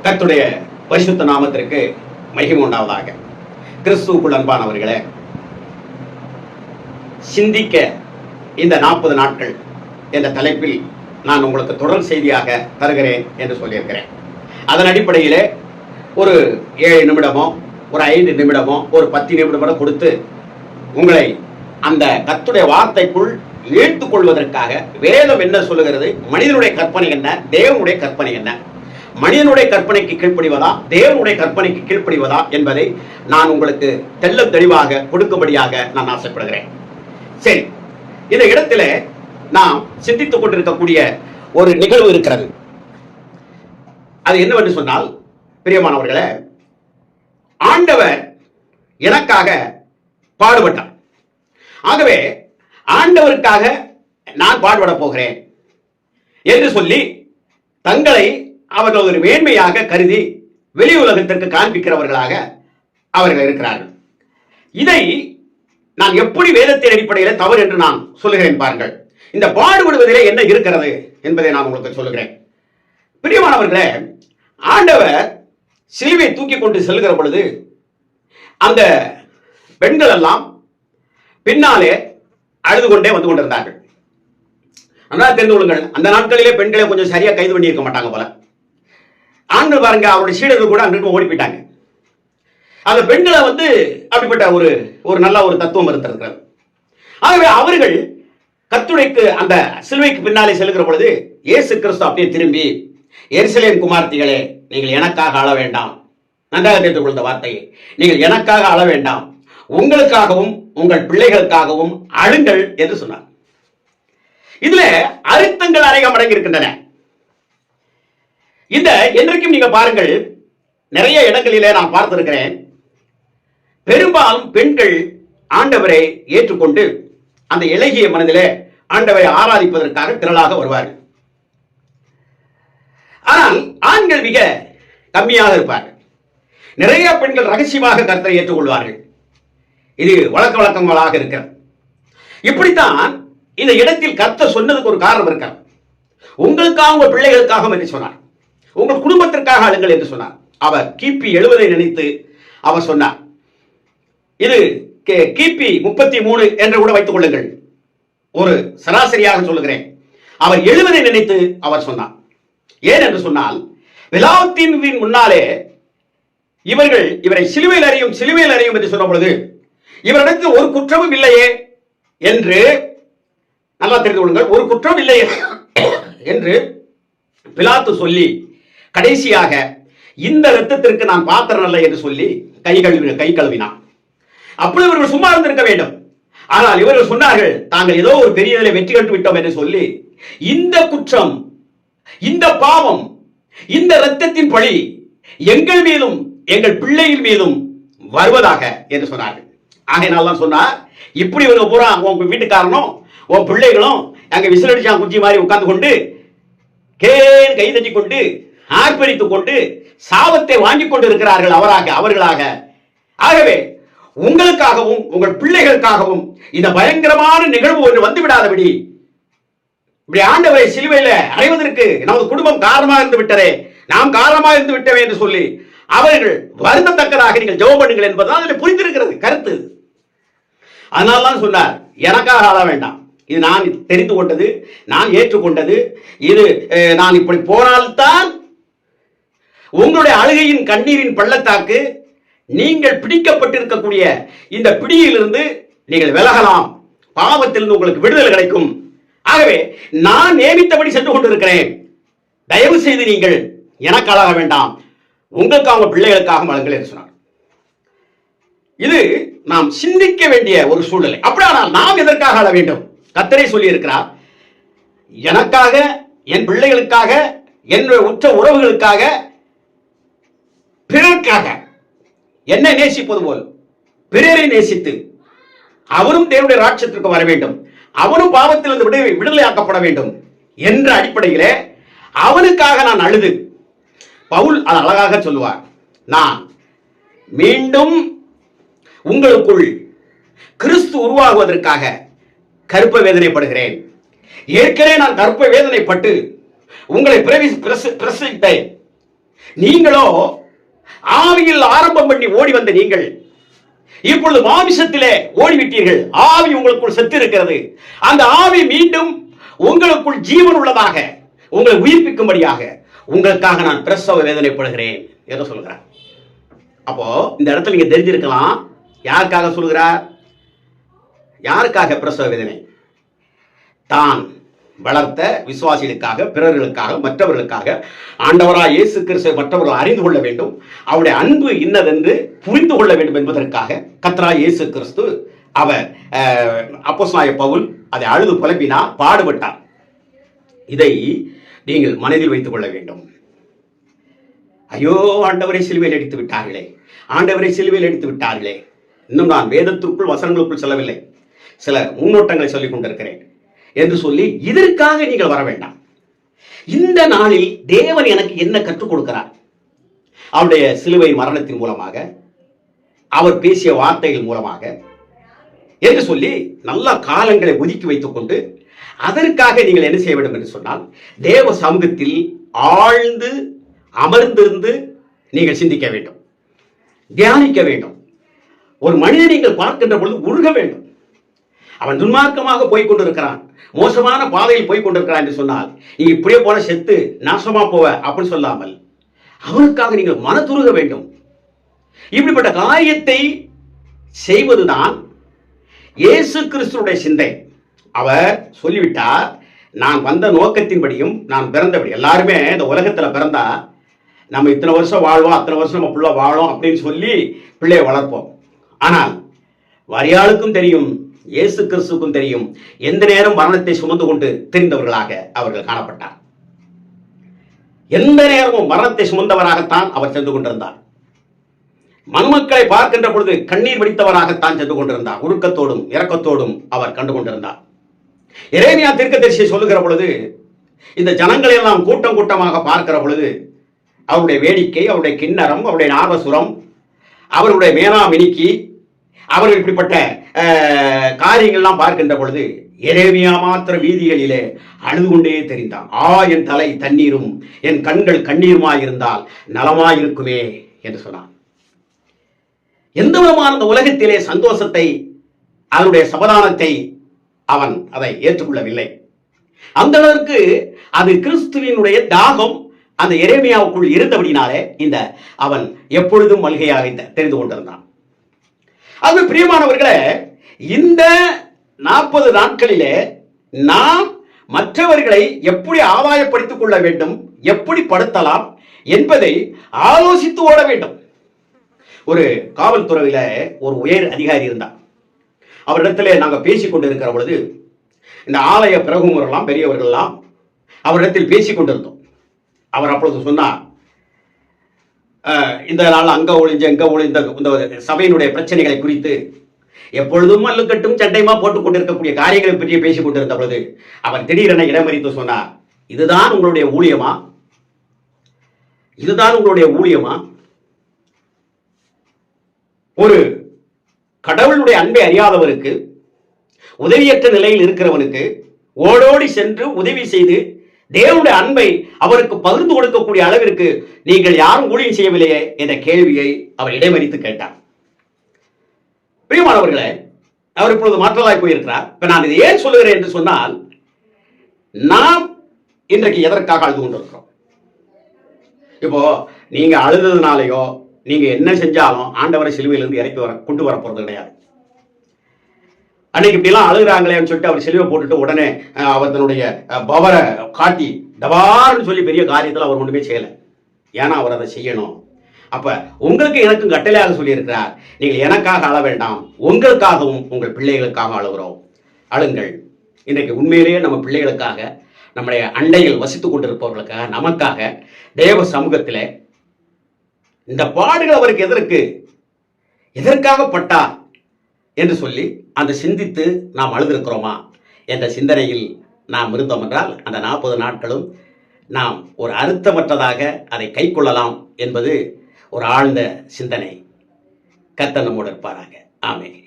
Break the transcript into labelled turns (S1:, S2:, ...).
S1: கர்த்தருடைய பரிசுத்த நாமத்திற்கு மகிமை உண்டாவதாக. கிறிஸ்துவுக்குள் அன்பானவர்களே, சிந்திக்க இந்த 40 நாட்கள் என்ற தலைப்பில் நான் உங்களுக்கு தொடர் செய்தியாக தருகிறேன் என்று சொல்லியிருக்கிறேன். அதன் அடிப்படையிலே ஒரு 7 நிமிடமோ ஒரு 5 நிமிடமோ ஒரு 10 நிமிடமோ கொடுத்து உங்களை அந்த கர்த்தருடைய வார்த்தைக்குள் இழுத்துக் கொள்வதற்காக வேதம் என்ன சொல்லுகிறது, மனிதனுடைய கற்பனை என்ன, தேவனுடைய கற்பனை என்ன, மனிதனுடைய கற்பனைக்கு கீழ்ப்படிவதா தேவனுடைய கற்பனைக்கு கீழ்ப்படிவதா என்பதை நான் உங்களுக்கு தெள்ள தெளிவாக கொடுக்கும்படியாக நான் ஆசைப்படுகிறேன். சரி, இந்த இடத்துல நாம் சிந்தித்துக் கொண்டிருக்கக்கூடிய ஒரு நிகழ்வு இருக்கிறது. அது என்னவென்று சொன்னால், பிரியமானவர்களே, ஆண்டவர் எனக்காக பாடுபட்டார். ஆகவே ஆண்டவருக்காக நான் பாடுபட போகிறேன் என்று சொல்லி தங்களை அவர்கள் ஒரு மேன்மையாக கருதி வெளி உலகத்திற்கு காண்பிக்கிறவர்களாக அவர்கள் இருக்கிறார்கள். இதை நான் எப்படி வேதத்தின் அடிப்படையில் தவறு என்று நான் சொல்லுகிறேன் பாருங்கள். இந்த பாடுபடுவதிலே என்ன இருக்கிறது என்பதை நான் உங்களுக்கு சொல்லுகிறேன். பிரியமானவர்களே, ஆண்டவர் சிலுவை தூக்கி கொண்டு செல்கிற பொழுது அந்த பெண்கள் எல்லாம் பின்னாலே அழுது கொண்டே வந்து கொண்டிருந்தார்கள். நல்லா தெரிந்து கொள்ளுங்கள், அந்த நாட்களிலே பெண்களை கொஞ்சம் சரியா கைது பண்ணி இருக்க மாட்டாங்க போல. ஆண்கள் பாருங்க, அவருடைய சீடர்கள் கூட அங்கிட்டு ஓடி போயிட்டாங்க. அந்த பெண்களை அப்படிப்பட்ட ஒரு நல்ல ஒரு தத்துவம் இருக்கிறது. ஆகவே அவர்கள் கர்த்தருக்கு அந்த சிலுவைக்கு பின்னாலே செல்கிற பொழுது இயேசு கிறிஸ்து அப்படியே திரும்பி, எருசலேம் குமார்த்திகளே, நீங்கள் எனக்காக அழ வேண்டாம். நன்றாக தெரிந்து கொள்ளும் வார்த்தையை, நீங்கள் எனக்காக அழ வேண்டாம், உங்களுக்காகவும் உங்கள் பிள்ளைகளுக்காகவும் அழுங்கள் என்று சொன்னார். இதுல அர்த்தங்கள் அநேகம் அடங்கி இருக்கின்றன. இந்த என்றைக்கும் நீங்க பாருங்கள், நிறைய இடங்களிலே நான் பார்த்திருக்கிறேன், பெரும்பாலும் பெண்கள் ஆண்டவரை ஏற்றுக்கொண்டு அந்த இலகிய மனதிலே ஆண்டவரை ஆராதிப்பதற்காக திரளாக வருவார்கள். ஆனால் ஆண்கள் மிக கம்மியாக இருப்பார்கள். நிறைய பெண்கள் ரகசியமாக கர்த்தரை ஏற்றுக்கொள்வார்கள். இது வழக்கங்களாக இருக்கிறது. இப்படித்தான் இந்த இடத்தில் கர்த்தர் சொன்னதுக்கு ஒரு காரணம் இருக்கிறது. உங்களுக்காக உங்கள் பிள்ளைகளுக்காக என்று சொன்னார், உங்கள் குடும்பத்திற்காக அழுங்கள் என்று சொன்னார். அவர் கிபி 70 நினைத்து அவர் சொன்னார். இது கிபி 33 என்று கூட வைத்துக் கொள்ளுங்கள், ஒரு சராசரியாக சொல்லுகிறேன். அவர் 70 நினைத்து அவர் சொன்னார். ஏன் என்று சொன்னால், விலாத்தின் முன்னாலே இவரை சிலுவையில் அறியும் என்று சொன்ன பொழுது இவரிடத்தில் ஒரு குற்றமும் இல்லையே என்று நல்லா தெரிந்து கொள்ளுங்கள். ஒரு குற்றம் இல்லையே என்று பிலாத்து சொல்லி கடைசியாக இந்த இரத்தத்திற்கு நான் பாத்திரம் அல்ல என்று சொல்லி கை கழுவினான். அப்படி இவர்கள் சும்மா இருந்திருக்க வேண்டும். ஆனால் இவர்கள் சொன்னார்கள், தாங்கள் ஏதோ ஒரு பெரிய வெற்றி கண்டு விட்டோம் என்று சொல்லி இந்த குற்றம், இந்த பாவம், இந்த இரத்தத்தின் பழி எங்கள் மீதும் எங்கள் பிள்ளையின் மீதும் வருவதாக என்று சொன்னார்கள். ஆகையினால்தான் சொன்னார், இப்படி ஒரு பூரா உங்க வீட்டுக்காரனும் உன் பிள்ளைகளும் அங்க விசிலடிச்சா குஞ்சி மாதிரி உட்கார்ந்து கொண்டு கை தட்டி கொண்டு ஆர்ப்பரித்துக் கொண்டு சாபத்தை வாங்கிக் கொண்டு இருக்கிறார்கள் அவர்களாக. ஆகவே உங்களுக்காகவும் உங்கள் பிள்ளைகளுக்காகவும் இந்த பயங்கரமான நிகழ்வு ஒன்று வந்துவிடாதபடி, இப்படி ஆண்டவரை சிலுவையில் அடைவதற்கு நமது குடும்பம் காரணமாக இருந்து விட்டதே, நாம் காரணமாக இருந்து விட்டவே என்று சொல்லி அவர்கள் வருந்தத்தக்கதாக நீங்கள் ஜெபம் பண்ணுங்கள் என்பதுதான் அதில் புரிந்திருக்கிறது கருத்து. அதனால்தான் சொன்னார், எனக்காக ஆள வேண்டாம், இது நான் தெரிந்து கொண்டது, நான் ஏற்றுக்கொண்டது, இது நான் இப்படி போனால்தான் உங்களுடைய அழுகையின் கண்ணீரின் பள்ளத்தாக்கு, நீங்கள் பிடிக்கப்பட்டிருக்கக்கூடிய இந்த பிடியிலிருந்து நீங்கள் விலகலாம், பாவத்திலிருந்து உங்களுக்கு விடுதலை கிடைக்கும். ஆகவே நான் நியமித்தபடி சென்று கொண்டிருக்கிறேன், தயவு செய்து நீங்கள் எனக்கு அழக வேண்டாம், உங்களுக்காக பிள்ளைகளுக்காக அழுங்கள் என்று சொன்னார். இது நாம் சிந்திக்க வேண்டிய ஒரு சூழ்நிலை. அப்படியானால் நாம் எதற்காக அழ வேண்டும்? கர்த்தரே சொல்லி இருக்கிறார், எனக்காக, என் பிள்ளைகளுக்காக, என்னுடைய உற்ற உறவுகளுக்காக, பிறருக்காக, என்னை நேசிப்பது போல் பிறரை நேசித்து அவரும் தேவனுடைய ராட்சியத்திற்கு வர வேண்டும், அவனும் பாவத்திலிருந்து விடுதலையாக்கப்பட வேண்டும் என்ற அடிப்படையிலே அவனுக்காக நான் அழுது, பவுல் அது அழகாக சொல்லுவார், நான் மீண்டும் உங்களுக்குள் கிறிஸ்து உருவாகுவதற்காக கற்ப வேதனைப்படுகிறேன். ஏற்கனவே நான் கற்ப வேதனைப்பட்டு உங்களை பிரசவித்தேன். நீங்களோ ஆவியில் ஆரம்பம் பண்ணி ஓடி வந்த நீங்கள் இப்பொழுது மாமிசத்திலே ஓடிவிட்டீர்கள். ஆவி உங்களுக்குள் செத்து இருக்கிறது. அந்த ஆவி மீண்டும் உங்களுக்குள் ஜீவன் உள்ளதாக உங்களை உயிர்ப்பிக்கும்படியாக உங்களுக்காக நான் பிரசவ வேதனைப்படுகிறேன் என்று சொல்கிறார். அப்போ இந்த இடத்துல நீங்க தெரிஞ்சிருக்கலாம், யாருக்காக சொல்கிறார்? யாருக்காக பிரசவ வேதனை? தான் வளர்த்த விசுவாசிகளுக்காக, பிறர்களுக்காக, மற்றவர்களுக்காக. ஆண்டவராய் இயேசு கிறிஸ்து மற்றவர்கள் அறிந்து கொள்ள வேண்டும், அவருடைய அன்பு இன்னதென்று புரிந்து கொள்ள வேண்டும் என்பதற்காக கர்த்தராய் இயேசு கிறிஸ்து அவர் அப்போஸ்தலனாகிய பவுல் அதை அழுது புலம்பினார், பாடுபட்டார். இதை நீங்கள் மனதில் வைத்துக் கொள்ள வேண்டும். ஐயோ, ஆண்டவரை சிலுவையில் அடித்து விட்டார்களே, ஆண்டவரை சிலுவையில் அடித்து விட்டார்களே. இன்னும் நான் வேதத்திற்குள் வசனங்களுக்குள் செல்லவில்லை, சில முன்னோட்டங்களை சொல்லிக் கொண்டிருக்கிறேன் என்று சொல்லி இதற்காக நீங்கள் வர வேண்டாம். இந்த நாளில் தேவன் எனக்கு என்ன கற்றுக் கொடுக்கிறார்? அவருடைய சிலுவை மரணத்தின் மூலமாக, அவர் பேசிய வார்த்தைகள் மூலமாக என்று சொல்லி நல்ல காலங்களை ஒதுக்கி வைத்துக் கொண்டு அதற்காக நீங்கள் என்ன செய்ய வேண்டும் என்று சொன்னால், தேவ சமூகத்தில் ஆழ்ந்து அமர்ந்திருந்து நீங்கள் சிந்திக்க வேண்டும், தியானிக்க வேண்டும். ஒரு மனிதனை நீங்கள் பார்க்கின்ற பொழுது உருக வேண்டும். அவன் துன்மார்க்கமாக போய்கொண்டிருக்கிறான், மோசமான பாதையில் போய்கொண்டிருக்கிறான் என்று சொன்னால், நீ இப்படியே போன செத்து நாசமா போவ அப்படின்னு சொல்லாமல் அவனுக்காக நீங்கள் மனதுருக வேண்டும். இப்படிப்பட்ட காரியத்தை செய்வதுதான் இயேசு கிறிஸ்துவுடைய சிந்தை. அவர் சொல்லிவிட்டார், நான் வந்த நோக்கத்தின்படியும் நான் பிறந்தபடி. எல்லாருமே இந்த உலகத்தில் பிறந்தா நம்ம இத்தனை வருஷம் வாழ்வோம், அத்தனை வருஷம் நம்ம பிள்ளை வாழும் அப்படின்னு சொல்லி பிள்ளையை வளர்ப்போம். ஆனால் வரியாளுக்கும் தெரியும், இயேசு கிறிஸ்துவுக்கும் தெரியும், எந்த நேரம் மரணத்தை சுமந்து கொண்டு தெரிந்தவர்களாக அவர்கள் காணப்பட்டார். எந்த நேரமும் மரணத்தை சுமந்தவராகத்தான் அவர் சென்று கொண்டிருந்தார். மனுமக்களை பார்க்கின்ற பொழுது கண்ணீர் வடித்தவராகத்தான் சென்று கொண்டிருந்தார். உருக்கத்தோடும் இரக்கத்தோடும் அவர் கண்டு கொண்டிருந்தார். எரேமியா தீர்க்கதரிசி சொல்லுகிற பொழுது, இந்த ஜனங்களை எல்லாம் கூட்டம் கூட்டமாக பார்க்கிற பொழுது அவருடைய வேடிக்கை, அவருடைய கிண்ணறம், அவருடைய நாதசுரம், அவருடைய மேனாமினிக்கு, அவர்கள் இப்படிப்பட்ட காரியங்கள்லாம் பார்க்கின்ற பொழுது எரேமியா மாத்திர வீதிகளிலே அழுது கொண்டே தெரிந்தான். என் தலை தண்ணீரும் என் கண்கள் கண்ணீருமாயிருந்தால் நலமாயிருக்குமே என்று சொன்னான். எந்த விதமான அந்த உலகத்திலே சந்தோஷத்தை, அதனுடைய சமாதானத்தை அவன் அதை ஏற்றுக்கொள்ளவில்லை. அந்த அளவிற்கு அது கிறிஸ்துவினுடைய தாகம் அந்த எரேமியாவுக்குள் இருந்தபடினாலே இந்த அவன் எப்பொழுதும் மல்கையாக தெரிந்து கொண்டிருந்தான். அது பிரியமானவர்களே, இந்த 40 நாட்களிலே நாம் மற்றவர்களை எப்படி ஆதாயப்படுத்திக் கொள்ள வேண்டும், எப்படி படுத்தலாம் என்பதை ஆலோசித்து ஓட வேண்டும். ஒரு காவல்துறையில ஒரு உயர் அதிகாரி இருந்தார். அவரிடத்திலே நாங்கள் பேசிக் கொண்டிருக்கிற பொழுது இந்த ஆலய பிரமுகர்களெல்லாம் பெரியவர்கள்லாம் அவரிடத்தில் பேசிக் கொண்டிருந்தோம். அவர் அப்பொழுது சொன்னார், இந்த நாள் அங்க ஒளிஞ்ச எங்க ஒளிந்த இந்த சபையினுடைய பிரச்சனைகளை குறித்து எப்பொழுதும் அல்லுக்கட்டும் சண்டைமா போட்டுக் கொண்டிருக்கக்கூடிய காரியங்களை பற்றி பேசிக் கொண்டிருந்த பொழுது அவர் திடீரென இடமறித்து சொன்னார், இதுதான் உங்களுடைய ஊழியமா? இதுதான் உங்களுடைய ஊழியமா? ஒரு கடவுளுடைய அன்பை அறியாதவருக்கு, உதவியற்ற நிலையில் இருக்கிறவனுக்கு ஓடோடி சென்று உதவி செய்து தேவனுடைய அன்பை அவருக்கு பகிர்ந்து கொடுக்கக்கூடிய அளவிற்கு நீங்கள் யாரும் ஊழியம் செய்யவில்லையே என்ற கேள்வியை அவர் இடைமறித்து கேட்டார். பிரியமானவர்களே, அவர் இப்பொழுது மாற்றலாய் போயிருக்கிறார். இப்ப நான் இதை ஏன் சொல்லுகிறேன் என்று சொன்னால், நாம் இன்றைக்கு எதற்காக அழுது கொண்டிருக்கிறோம்? இப்போ நீங்க அழுததுனாலையோ நீங்க என்ன செஞ்சாலும் ஆண்டவரை சிலுவையிலிருந்து இறக்கி கொண்டு வர போறது கிடையாது. அன்னைக்கு இப்படிலாம் அழுகிறாங்களேன்னு சொல்லிட்டு அவர் சிலுவை போட்டுட்டு உடனே அவர் தன்னுடைய பவரை காட்டி டபார்னு சொல்லி பெரிய காரியத்தில் அவர் ஒன்றுமே செய்யலை. ஏன்னா அவர் அதை செய்யணும். அப்ப உங்களுக்கு எனக்கும் கட்டளையாக சொல்லியிருக்கிறார், நீங்கள் எனக்காக அழ வேண்டாம், உங்களுக்காகவும் உங்கள் பிள்ளைகளுக்காக அழுகிறோம், அழுங்கள். இன்றைக்கு உண்மையிலேயே நம்ம பிள்ளைகளுக்காக, நம்முடைய அண்டையில் வசித்துக் கொண்டிருப்பவர்களுக்காக, நமக்காக தேவ சமூகத்தில் இந்த பாடுகள் அவருக்கு எதற்காக பட்டார் என்று சொல்லி அந்த சிந்தித்து நாம் அழுதிருக்கிறோமா என்ற சிந்தனையில் நாம் இருந்தோம் என்றால் அந்த 40 நாட்களும் நாம் ஒரு அர்த்தமற்றதாக அதை கை கொள்ளலாம் என்பது ஒரு ஆழ்ந்த சிந்தனை. கர்த்தர் நம்மோடு இருப்பாராக. ஆமென்.